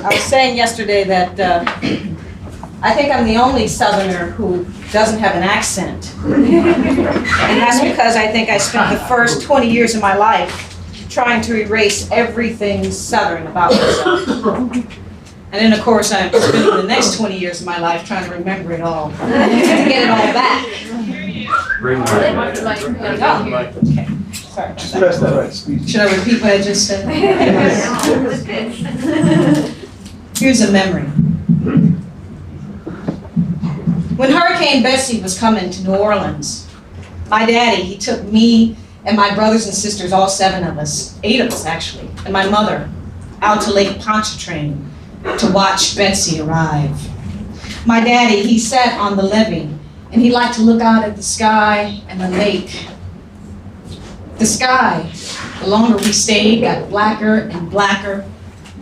I was saying yesterday that I think I'm the only Southerner who doesn't have an accent. And that's because I think I spent the first 20 years of my life trying to erase everything Southern about myself. And then, of course, I'm spending the next 20 years of my life trying to remember it all, to get it all back. Okay. Sorry about that. Should I repeat what I just said? Here's a memory. When Hurricane Betsy was coming to New Orleans, my daddy, he took me and my brothers and sisters, all 7 of us, 8 of us actually, and my mother, out to Lake Pontchartrain to watch Betsy arrive. My daddy, he sat on the levee, and he liked to look out at the sky and the lake. The sky, the longer we stayed, got blacker and blacker,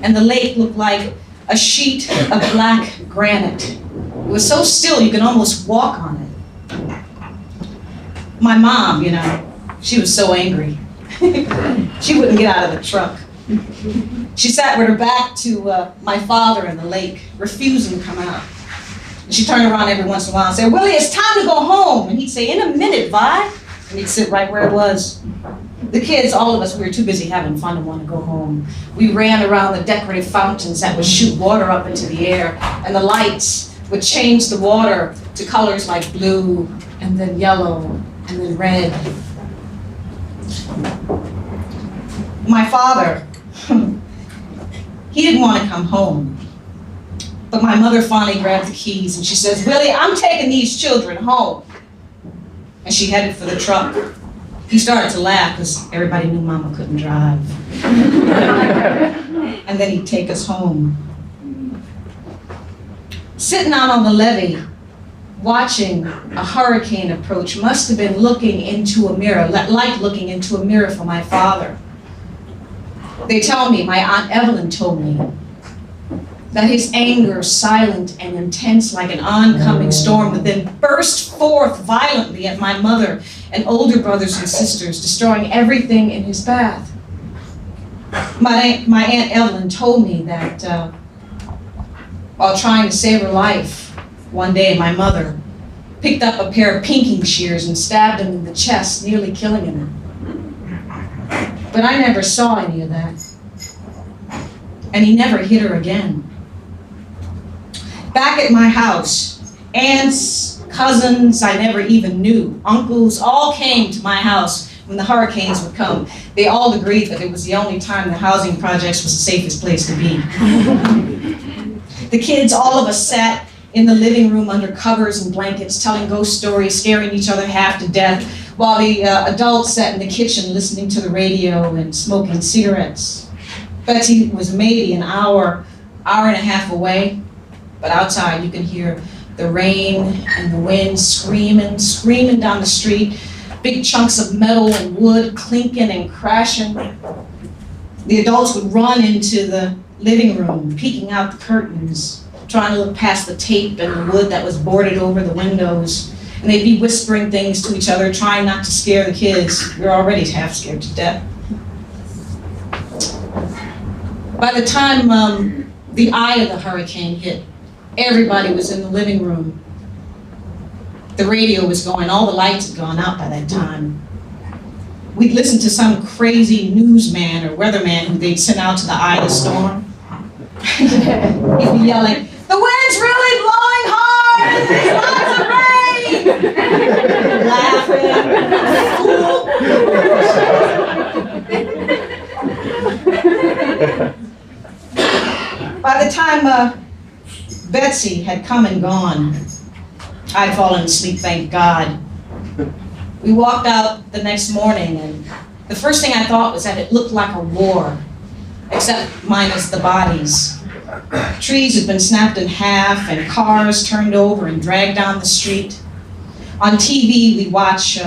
and the lake looked like a sheet of black granite. It was so still you could almost walk on it. My mom, you know, she was so angry. She wouldn't get out of the truck. She sat with her back to my father in the lake, refusing to come out. And she turned around every once in a while and said, "Willie, it's time to go home." And he'd say, "In a minute, Vi." And he'd sit right where it was. The kids, all of us, we were too busy having fun to want to go home. We ran around the decorative fountains that would shoot water up into the air, and the lights would change the water to colors like blue, and then yellow, and then red. My father, he didn't want to come home. But my mother finally grabbed the keys and she says, "Willie, I'm taking these children home." And she headed for the truck. He started to laugh because everybody knew Mama couldn't drive. And then he'd take us home. Sitting out on the levee, watching a hurricane approach must have been looking into a mirror, like looking into a mirror for my father. They tell me, my Aunt Evelyn told me, that his anger, silent and intense like an oncoming storm, would then burst forth violently at my mother and older brothers and sisters, destroying everything in his path. My Aunt Evelyn told me that while trying to save her life, one day my mother picked up a pair of pinking shears and stabbed him in the chest, nearly killing him. But I never saw any of that. And he never hit her again. Back at my house, aunts, cousins I never even knew, uncles, all came to my house when the hurricanes would come. They all agreed that it was the only time the housing projects was the safest place to be. The kids, all of us sat in the living room under covers and blankets, telling ghost stories, scaring each other half to death, while the adults sat in the kitchen listening to the radio and smoking cigarettes. Betsy was maybe an hour and a half away, but outside you can hear the rain and the wind screaming down the street, big chunks of metal and wood clinking and crashing. The adults would run into the living room, peeking out the curtains, trying to look past the tape and the wood that was boarded over the windows. And they'd be whispering things to each other, trying not to scare the kids. We were already half scared to death. By the time the eye of the hurricane hit, everybody was in the living room. The radio was going, all the lights had gone out by that time. We'd listen to some crazy newsman or weatherman who they'd sent out to the eye of the storm. He'd be yelling, "The wind's really blowing hard! There's lots of rain!" Laughing. By the time Betsy had come and gone, I'd fallen asleep, thank God. We walked out the next morning, and the first thing I thought was that it looked like a war, except minus the bodies. Trees had been snapped in half, and cars turned over and dragged down the street. On TV, we watch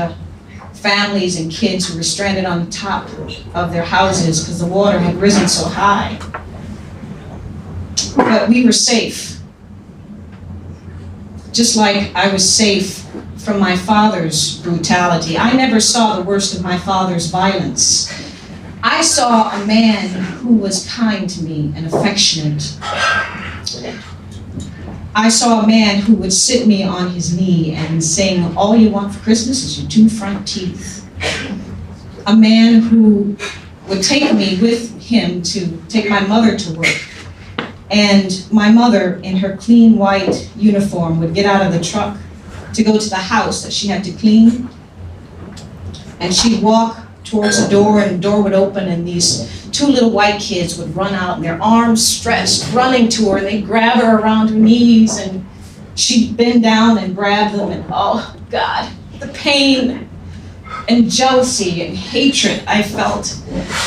families and kids who were stranded on the top of their houses because the water had risen so high. But we were safe. Just like I was safe from my father's brutality. I never saw the worst of my father's violence. I I saw a man who was kind to me and affectionate. I saw a man who would sit me on his knee and sing, "All you want for Christmas is your 2 front teeth." A man who would take me with him to take my mother to work. And my mother, in her clean white uniform, would get out of the truck to go to the house that she had to clean. And she'd walk towards the door, and the door would open, and these 2 little white kids would run out, and their arms stretched, running to her, and they'd grab her around her knees, and she'd bend down and grab them, and oh God, the pain and jealousy and hatred I felt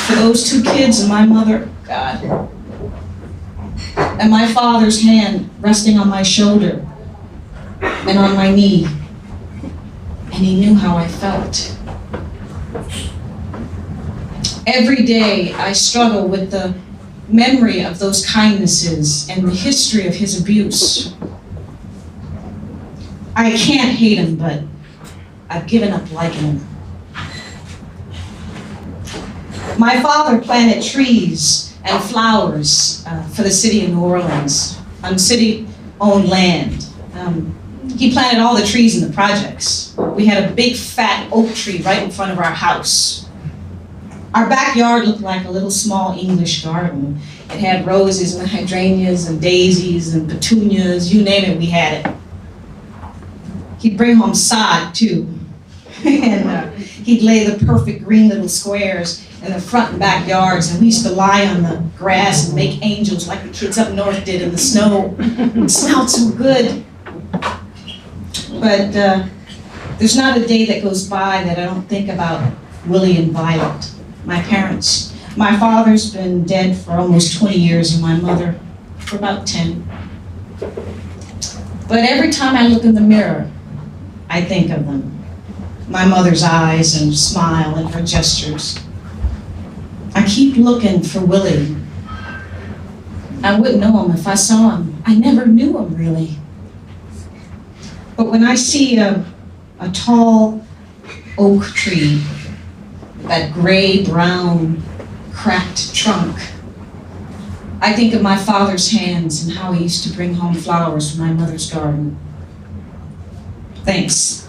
for those 2 kids and my mother, God. And my father's hand resting on my shoulder and on my knee, and he knew how I felt. Every day I struggle with the memory of those kindnesses and the history of his abuse. I can't hate him, but I've given up liking him. My father planted trees and flowers for the city of New Orleans on city-owned land. He planted all the trees in the projects. We had a big fat oak tree right in front of our house. Our backyard looked like a little small English garden. It had roses and hydrangeas and daisies and petunias, you name it, we had it. He'd bring home sod too. And he'd lay the perfect green little squares in the front and backyards, and we used to lie on the grass and make angels like the kids up north did in the snow. It smelled so good. But there's not a day that goes by that I don't think about Willie and Violet, my parents. My father's been dead for almost 20 years and my mother for about 10. But every time I look in the mirror, I think of them. My mother's eyes and smile and her gestures. I keep looking for Willie. I wouldn't know him if I saw him. I never knew him really. But when I see a tall oak tree, that gray-brown cracked trunk, I think of my father's hands and how he used to bring home flowers from my mother's garden. Thanks.